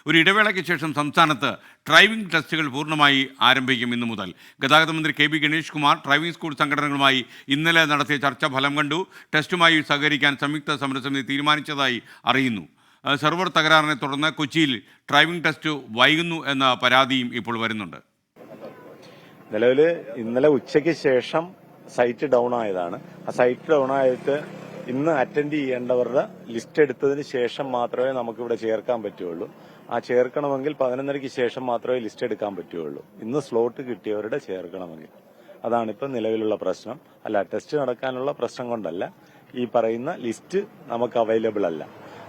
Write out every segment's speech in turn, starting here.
ഒരു ഇടവേളയ്ക്ക് ശേഷം സംസ്ഥാനത്ത് ഡ്രൈവിംഗ് ടെസ്റ്റുകൾ പൂർണ്ണമായി ആരംഭിക്കും ഇന്നു മുതൽ. ഗതാഗത മന്ത്രി K B Ganesh Kumar driving school സംഘടനകളുമായി ഇന്നലെ നടത്തിയ ചർച്ച ഫലം കണ്ടു. ടെസ്റ്റുമായി സഹകരിക്കാൻ സംയുക്ത സമരസമിതി തീരുമാനിച്ചതായി അറിയുന്നു. സെർവർ തകരാറിനെ തുടർന്ന് കൊച്ചിയിൽ ഡ്രൈവിംഗ് ടെസ്റ്റ് വൈകുന്നു എന്ന പരാതിയും ഇപ്പോൾ വരുന്നുണ്ട്. നിലവിൽ ഇന്നലെ ഉച്ചയ്ക്ക് ശേഷം സൈറ്റ് ഡൗൺ ആയതാണ്. ആ സൈറ്റ് ഡൗൺ ആയിട്ട് ഇന്ന് അറ്റൻഡ് ചെയ്യേണ്ടവരുടെ ലിസ്റ്റ് എടുത്തതിന് ശേഷം മാത്രമേ നമുക്കിവിടെ ചേർക്കാൻ പറ്റുള്ളൂ. ആ ചേർക്കണമെങ്കിൽ 11:30 ശേഷം മാത്രമേ ലിസ്റ്റ് എടുക്കാൻ പറ്റുള്ളൂ. ഇന്ന് സ്ലോട്ട് കിട്ടിയവരുടെ ചേർക്കണമെങ്കിൽ. അതാണിപ്പോൾ നിലവിലുള്ള പ്രശ്നം. അല്ല, ടെസ്റ്റ് നടക്കാനുള്ള പ്രശ്നം കൊണ്ടല്ല, ഈ പറയുന്ന ലിസ്റ്റ് നമുക്ക് അവൈലബിൾ അല്ല.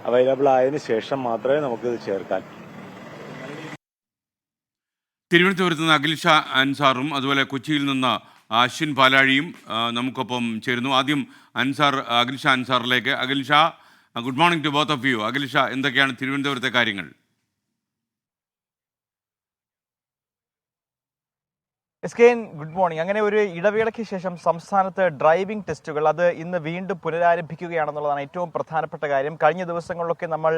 അവൈലബിൾ ആയതിനു ശേഷം മാത്രമേ നമുക്കിത് ചേർക്കാൻ. തിരുവനന്തപുരത്ത് നിന്ന് അഖിൽ ഷാ അൻസാറും അതുപോലെ കൊച്ചിയിൽ നിന്ന് അശ്വിൻ പാലാഴിയും നമുക്കൊപ്പം ചേരുന്നു. ആദ്യം അഖിൽ ഷാ അൻസാറിലേക്ക്. Akhil Sha, good morning to both of you. Akhil Sha, എന്തൊക്കെയാണ് തിരുവനന്തപുരത്തെ കാര്യങ്ങൾ? Good morning. അങ്ങനെ ഒരു ഇടവേളയ്ക്ക് ശേഷം സംസ്ഥാനത്ത് ഡ്രൈവിംഗ് ടെസ്റ്റുകൾ അത് ഇന്ന് വീണ്ടും പുനരാരംഭിക്കുകയാണെന്നുള്ളതാണ് ഏറ്റവും പ്രധാനപ്പെട്ട കാര്യം. കഴിഞ്ഞ ദിവസങ്ങളിലൊക്കെ നമ്മൾ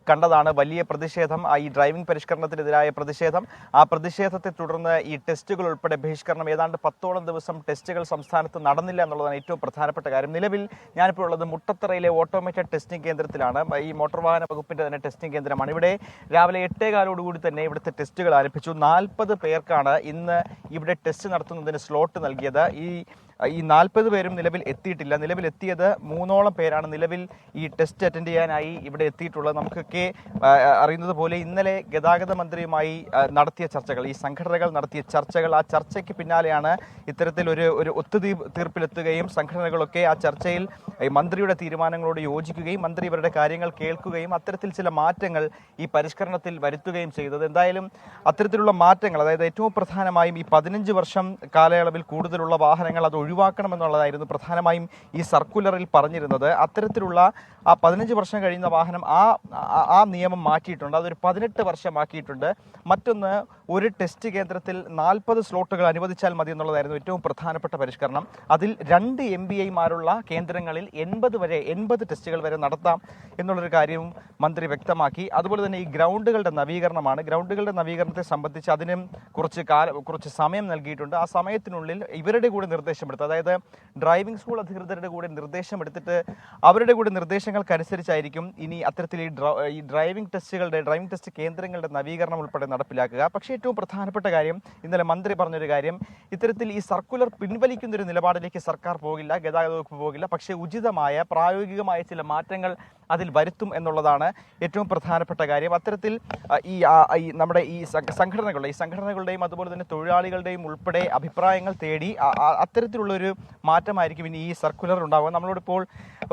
കണ്ടതാണ് വലിയ പ്രതിഷേധം, ഈ ഡ്രൈവിംഗ് പരിഷ്കരണത്തിനെതിരായ പ്രതിഷേധം. ആ പ്രതിഷേധത്തെ തുടർന്ന് ഈ ടെസ്റ്റുകൾ ഉൾപ്പെടെ ബഹിഷ്കരണം, ഏതാണ്ട് 10ഓളം ദിവസം ടെസ്റ്റുകൾ സംസ്ഥാനത്ത് നടന്നില്ല എന്നുള്ളതാണ് ഏറ്റവും പ്രധാനപ്പെട്ട കാര്യം. നിലവിൽ ഞാനിപ്പോൾ ഉള്ളത് മുട്ടത്തറയിലെ ഓട്ടോമേറ്റഡ് ടെസ്റ്റിംഗ് കേന്ദ്രത്തിലാണ്. ഈ മോട്ടോർ വാഹന വകുപ്പിന്റെ തന്നെ ടെസ്റ്റിംഗ് കേന്ദ്രമാണ്. ഇവിടെ രാവിലെ 8:15 തന്നെ ഇവിടുത്തെ ടെസ്റ്റുകൾ ആരംഭിച്ചു. 40 പേർക്കാണ് ഇന്ന് ഇവിടെ ടെസ്റ്റ് നടത്തുന്നതിന് സ്ലോട്ട് നൽകിയത്. ഈ 40 പേരും നിലവിൽ എത്തിയിട്ടില്ല. നിലവിൽ എത്തിയത് 3ഓളം പേരാണ് നിലവിൽ ഈ ടെസ്റ്റ് അറ്റൻഡ് ചെയ്യാനായി ഇവിടെ എത്തിയിട്ടുള്ളത്. നമുക്കൊക്കെ അറിയുന്നത് പോലെ ഇന്നലെ ഗതാഗത മന്ത്രിയുമായി നടത്തിയ ചർച്ചകൾ, ഈ സംഘടനകൾ നടത്തിയ ചർച്ചകൾ, ആ ചർച്ചയ്ക്ക് പിന്നാലെയാണ് ഇത്തരത്തിൽ ഒരു ഒത്തുതീർപ്പിലെത്തുകയും സംഘടനകളൊക്കെ ആ ചർച്ചയിൽ മന്ത്രിയുടെ തീരുമാനങ്ങളോട് യോജിക്കുകയും മന്ത്രി ഇവരുടെ കാര്യങ്ങൾ കേൾക്കുകയും അത്തരത്തിൽ ചില മാറ്റങ്ങൾ ഈ പരിഷ്കരണത്തിൽ വരുത്തുകയും ചെയ്തത്. എന്തായാലും അത്തരത്തിലുള്ള മാറ്റങ്ങൾ, അതായത് ഏറ്റവും പ്രധാനമായും ഈ 15 വർഷം കാലയളവിൽ കൂടുതലുള്ള വാഹനങ്ങൾ അത് ഒഴിവാക്കണമെന്നുള്ളതായിരുന്നു പ്രധാനമായും ഈ സർക്കുലറിൽ പറഞ്ഞിരുന്നത്. അത്തരത്തിലുള്ള ആ 15 വർഷം കഴിയുന്ന വാഹനം ആ നിയമം മാറ്റിയിട്ടുണ്ട്. അതൊരു 18 വർഷമാക്കിയിട്ടുണ്ട്. മറ്റൊന്ന്, ഒരു ടെസ്റ്റ് കേന്ദ്രത്തിൽ 40 സ്ലോട്ടുകൾ അനുവദിച്ചാൽ മതി എന്നുള്ളതായിരുന്നു ഏറ്റവും പ്രധാനപ്പെട്ട പരിഷ്കരണം. അതിൽ 2 MBIമാരുള്ള കേന്ദ്രങ്ങളിൽ 80 ടെസ്റ്റുകൾ വരെ നടത്താം എന്നുള്ളൊരു കാര്യവും മന്ത്രി വ്യക്തമാക്കി. അതുപോലെ തന്നെ ഈ ഗ്രൗണ്ടുകളുടെ നവീകരണമാണ്. ഗ്രൗണ്ടുകളുടെ നവീകരണത്തെ സംബന്ധിച്ച് അതിനും കുറച്ച് സമയം നൽകിയിട്ടുണ്ട്. ആ സമയത്തിനുള്ളിൽ ഇവരുടെ കൂടെ നിർദ്ദേശമെടുത്ത്, അതായത് ഡ്രൈവിംഗ് സ്കൂൾ അധികൃതരുടെ കൂടെ നിർദ്ദേശമെടുത്തിട്ട് അവരുടെ കൂടെ നിർദ്ദേശങ്ങൾക്കനുസരിച്ചായിരിക്കും ഇനി അത്തരത്തിൽ ഈ ഡ്രൈവിംഗ് ടെസ്റ്റ് കേന്ദ്രങ്ങളുടെ നവീകരണം ഉൾപ്പെടെ നടപ്പിലാക്കുക. പക്ഷേ ഏറ്റവും പ്രധാനപ്പെട്ട കാര്യം, ഇന്നലെ മന്ത്രി പറഞ്ഞൊരു കാര്യം, ഇത്തരത്തിൽ ഈ സർക്കുലർ പിൻവലിക്കുന്നൊരു നിലപാടിലേക്ക് സർക്കാർ പോകില്ല, ഗതാഗത വകുപ്പ് പോകില്ല. പക്ഷേ ഉചിതമായ പ്രായോഗികമായ ചില മാറ്റങ്ങൾ അതിൽ വരുത്തും എന്നുള്ളതാണ് ഏറ്റവും പ്രധാനപ്പെട്ട കാര്യം. അത്തരത്തിൽ നമ്മുടെ ഈ സംഘടനകളുടെയും അതുപോലെ തന്നെ തൊഴിലാളികളുടെയും ഉൾപ്പെടെ അഭിപ്രായങ്ങൾ തേടി അത്തരത്തിലുള്ളൊരു മാറ്റമായിരിക്കും ഇനി ഈ സർക്കുലർ ഉണ്ടാവുക. നമ്മളിപ്പോൾ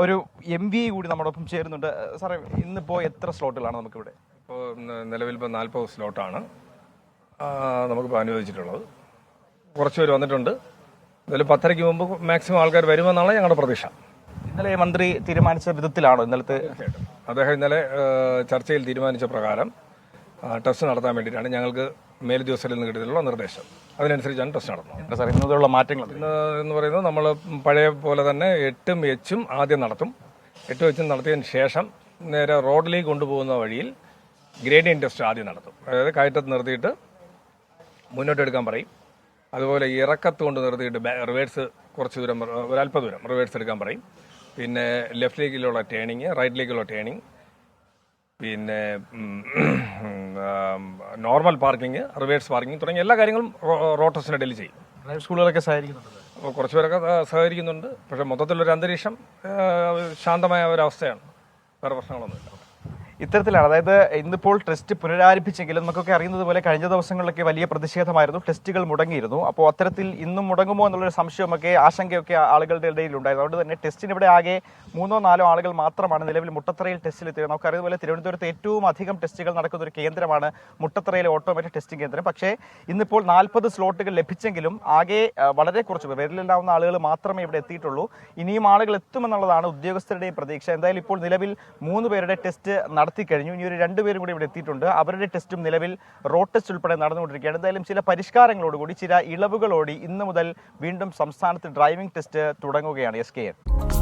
ഒരു MBI കൂടി നമ്മോടൊപ്പം ചേരുന്നുണ്ട്. സാറേ, ഇന്നിപ്പോൾ എത്ര സ്ലോട്ടുകളാണ് നമുക്കിവിടെ? ഇപ്പോൾ നിലവിൽ 40 സ്ലോട്ടാണ് നമുക്കിപ്പോൾ അനുവദിച്ചിട്ടുള്ളത്. കുറച്ച് പേര് വന്നിട്ടുണ്ട്. ഇതിൽ 10:30 മുമ്പ് മാക്സിമം ആൾക്കാർ വരുമെന്നാണ് ഞങ്ങളുടെ പ്രതീക്ഷ. ഇന്നലെ മന്ത്രി തീരുമാനിച്ച വിധത്തിലാണോ ഇന്നലത്തെ? അദ്ദേഹം ഇന്നലെ ചർച്ചയിൽ തീരുമാനിച്ച പ്രകാരം ടെസ്റ്റ് നടത്താൻ വേണ്ടിയിട്ടാണ് ഞങ്ങൾക്ക് മേലുദ്യോഗസ്ഥരിൽ നിന്ന് കിട്ടിയിട്ടുള്ള നിർദ്ദേശം. അതിനനുസരിച്ചാണ് ടെസ്റ്റ് നടത്തുന്നത്. സാർ, ഇന്നതുള്ള മാറ്റങ്ങൾ എന്ന് പറയുന്നത് നമ്മൾ പഴയ പോലെ തന്നെ 8ഉം Hഉം ആദ്യം നടത്തും. 8ഉം Hഉം നടത്തിയതിന് ശേഷം നേരെ റോഡിലേക്ക് കൊണ്ടുപോകുന്ന വഴിയിൽ ഗ്രേഡിയൻ ടെസ്റ്റ് ആദ്യം നടത്തും. അതായത് കയറ്റത്ത് നിർത്തിയിട്ട് മുന്നോട്ടെടുക്കാൻ പറയും. അതുപോലെ ഇറക്കത്ത് കൊണ്ട് നിർത്തിയിട്ട് റിവേഴ്സ് കുറച്ച് ദൂരം, ഒരല്പ ദൂരം റിവേഴ്സ് എടുക്കാൻ പറയും. പിന്നെ ലെഫ്റ്റിലേക്കുള്ള ടേണിങ്, റൈറ്റിലേക്കുള്ള ടേണിങ്, പിന്നെ നോർമൽ പാർക്കിംഗ്, റിവേഴ്സ് പാർക്കിംഗ് തുടങ്ങിയ എല്ലാ കാര്യങ്ങളും റോഡ് ടെസ്റ്റിനിടയിൽ ചെയ്യും. സ്കൂളുകളൊക്കെ സഹകരിക്കുന്നുണ്ട്. അപ്പോൾ കുറച്ച് പേരൊക്കെ സഹകരിക്കുന്നുണ്ട്. പക്ഷേ മൊത്തത്തിലൊരു അന്തരീക്ഷം ശാന്തമായ ഒരവസ്ഥയാണ്. വേറെ പ്രശ്നങ്ങളൊന്നുമില്ല. ഇത്തരത്തിലാണ്, അതായത് ഇന്നിപ്പോൾ ടെസ്റ്റ് പുനരാരംഭിച്ചെങ്കിലും നമുക്കൊക്കെ അറിയുന്നത് പോലെ കഴിഞ്ഞ ദിവസങ്ങളിലൊക്കെ വലിയ പ്രതിഷേധമായിരുന്നു, ടെസ്റ്റുകൾ മുടങ്ങിയിരുന്നു. അപ്പോൾ അത്തരത്തിൽ ഇന്നും മുടങ്ങുമോ എന്നുള്ളൊരു സംശയമൊക്കെ, ആശങ്കയൊക്കെ ആളുകളുടെ ഇടയിലുണ്ടായിരുന്നു. അതുകൊണ്ട് തന്നെ ടെസ്റ്റിന് ഇവിടെ ആകെ 3-4 ആളുകൾ മാത്രമാണ് നിലവിൽ മുട്ടത്തറയിൽ ടെസ്റ്റിലെത്തിയത്. നമുക്കറിയുന്നതുപോലെ തിരുവനന്തപുരത്ത് ഏറ്റവും അധികം ടെസ്റ്റുകൾ നടക്കുന്ന ഒരു കേന്ദ്രമാണ് മുട്ടത്തറയിലെ ഓട്ടോമേറ്റഡ് ടെസ്റ്റിംഗ് കേന്ദ്രം. പക്ഷേ ഇന്നിപ്പോൾ 40 സ്ലോട്ടുകൾ ലഭിച്ചെങ്കിലും ആകെ വളരെ കുറച്ച് പേരിലുണ്ടാവുന്ന ആളുകൾ മാത്രമേ ഇവിടെ എത്തിയിട്ടുള്ളൂ. ഇനിയും ആളുകൾ എത്തുമെന്നുള്ളതാണ് ഉദ്യോഗസ്ഥരുടെയും പ്രതീക്ഷ. എന്തായാലും ഇപ്പോൾ നിലവിൽ 3 പേരുടെ ടെസ്റ്റ് നടത്തിക്കഴിഞ്ഞു. ഇനി ഒരു 2 പേരും കൂടി ഇവിടെ എത്തിയിട്ടുണ്ട്. അവരുടെ ടെസ്റ്റും നിലവിൽ റോഡ് ടെസ്റ്റ് ഉൾപ്പെടെ നടന്നുകൊണ്ടിരിക്കുകയാണ്. എന്തായാലും ചില പരിഷ്കാരങ്ങളോടുകൂടി, ചില ഇളവുകളോടി ഇന്ന് മുതൽ വീണ്ടും സംസ്ഥാനത്ത് ഡ്രൈവിംഗ് ടെസ്റ്റ് തുടങ്ങുകയാണ്. SKN.